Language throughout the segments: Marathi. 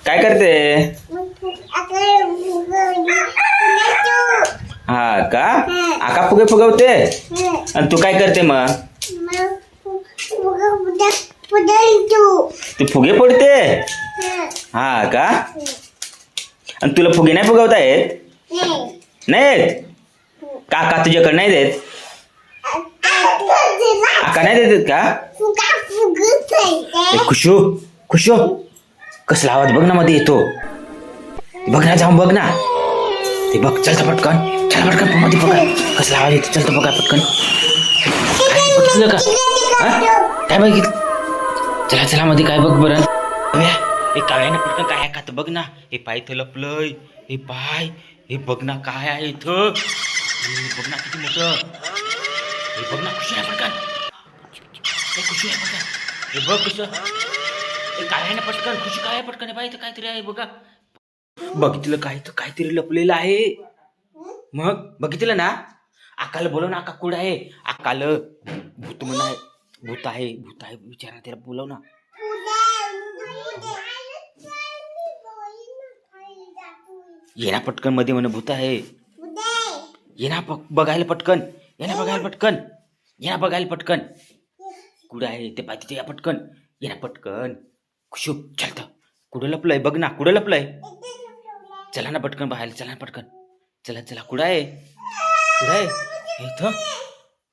काय करते? हा का? आका फुगे फुगवते आणि तू काय करते मग? तू फुगे फोडते हा का? आणि तुला फुगे नाही फुगवता येत? नाही काका तुझ्याकडे नाही देत? आका नाही देत का? खुशू खुशू कसला आवाज बघ ना मध्ये येतो. बघ ना जाऊन बघ ना ते बघ. चल पटकन चल पटकन मध्ये बघा कसला आवाज येतो. चल बघा पटकन. बघितलं का? काय बघितलं? चला चला मध्ये काय बघ बरं. हे काय ना पटकन काय का बघ ना. हे पाय इथं लपलंय. हे पाय हे बघ ना काय आहे इथं. बघ ना किती मोठं. हे बघ ना खुशी आहे पटकन. खुशी आहे पटकन. हे बघ कसं काय आहे ना पटकन. खुशी काय आहे पटकन. पाय इथं काहीतरी आहे बघा. बघितलं काय तर काहीतरी लपलेलं आहे. मग बघितलं ना. आकाला बोलव ना. आका कुठं आहे? आकाला भूत म्हणा. भूत आहे भूत आहे विचारा त्याला बोलव ना. ये ना पटकन मध्ये म्हणे भूत आहे. ये ना बघायला पटकन. ये ना बघायला पटकन. ये ना बघायला पटकन. कुठं आहे ते पाहिजे ते या पटकन. ये ना पटकन. खुशू चलत कुठं लपलंय बघ ना. कुठं लपलंय? चला ना पटकन बाहेर. चला ना पटकन. चला चला कुठं आहे? कुठं आहे? इथं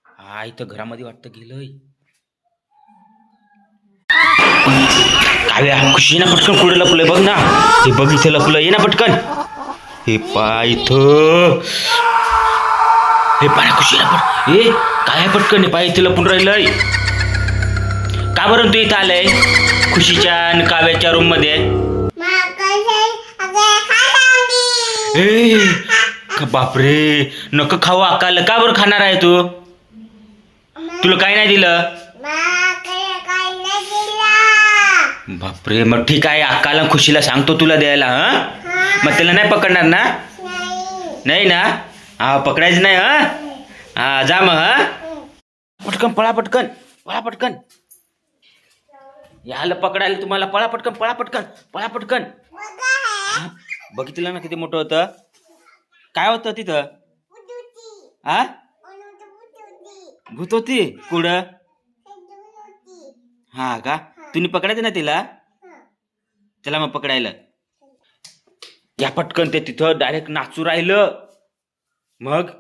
हा इथं घरामध्ये वाटतं गेलंय. काय खुशी ना पटकन. कुठं लपलंय बघ ना. हे बघ इथं लपलं. ये ना पटकन. हे पाय इथं. हे पाय खुशी ना पट. हे काय पटकन. हे पाय इथं लपून राहिलंय. का बरं तू इथं आलंय? खुशीच्या आणि काव्याच्या रूम मध्ये. बापरे नको खाऊ आकाला. का बरं खाणार आहे तू? तुला काय नाही दिलं? बापरे मग ठीक आहे. आकाला खुशीला सांगतो तुला द्यायला. हा मग त्याला नाही पकडणार ना? नाही ना. हा पकडायचं नाही. हा जा मग. हा पटकन पळा पटकन. पळा पटकन. याला पकडायला तुम्हाला. पळा पटकन. पळा पटकन. पळा पटकन. बघितलं ना किती मोठं होतं. काय होतं तिथं? हा भूत होती. कुठं? हा का? तुम्ही पकडायचं ना तिला. चला मग पकडायला या पटकन. ते तिथं डायरेक्ट नाचू राहिलं. मग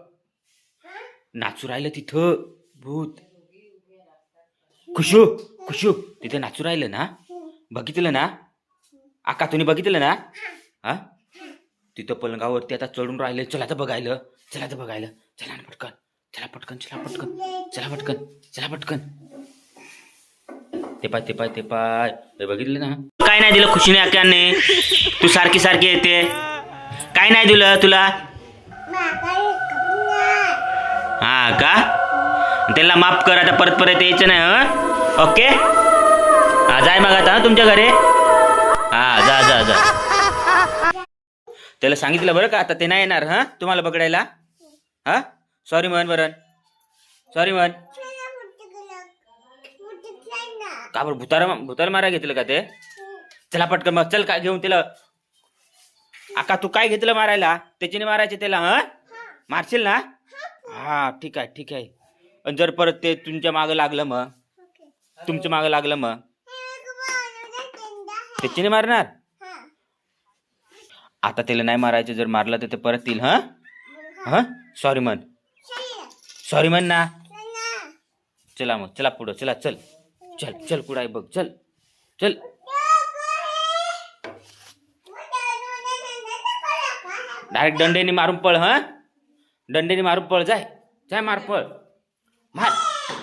नाचू राहिलं तिथं भूत. खुशू खुशू तिथे नाचू राहिलं ना. बघितलं ना आका? तुम्ही बघितलं ना? हा तिथं पलंगावरती आता चढून राहिले. चला तर बघायला. चला तर बघायला. चला ना पटकन. चला पटकन. चला पटकन. चला पटकन. चला पटकन. ते पाय ते पाय ते पाय. ते बघितलं ना. काय नाही दिलं खुशीने आक्याने? तू सारखी सारखी येते. काय नाही दिलं तुला? हा का? त्याला माफ कर आता. परत परत यायचं नाही. ओके हा जाय मग आता तुमच्या घरी. हा जा जा जा. त्याला सांगितलं बरं का. आता ते नाही येणार. हा तुम्हाला पकडायला. हा सॉरी म्हण बरं. सॉरी म्हण. का बरं भूताला मारा घेतलं का ते? चला पटकन मग. चल काय घेऊन त्याला. आका तू काय घेतलं मारायला? त्याच्याने मारायचे त्याला. हा मारशील ना? हा ठीक आहे ठीक आहे. आणि जर परत ते तुमच्या मागं लागलं मग. तुमच्या मागं लागलं मग त्याच्याने मारणार. आता त्याला नाही मारायचं. जर मारलं तर ते परत येईल. हा हा सॉरी म्हण. सॉरी म्हण ना. चला मग. चला पुढं. चला चल. चल चल कुठं आहे बघ. चल चल. डायरेक्ट दंडेने मारून पळ. हा दंडेने मारून पळ. जाय जाय मार पळ. मार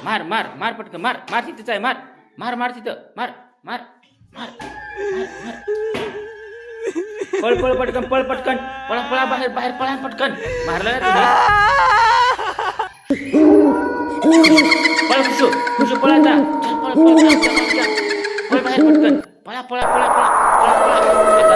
मार मार मार पटकन. मार मार तिथंच आहे. मार मार मार तिथं. मार मार मार मार. पळ पळ पटकन. पळ पटकन. पळा पळा बाहेर बाहेर पळा पटकन. मारलं ना तुम्ही. पळ खुशू खुशू पळ आता. चल पळ पळ पळ बाहेर पटकन. पळा पळा पळा पळा पळा पळा.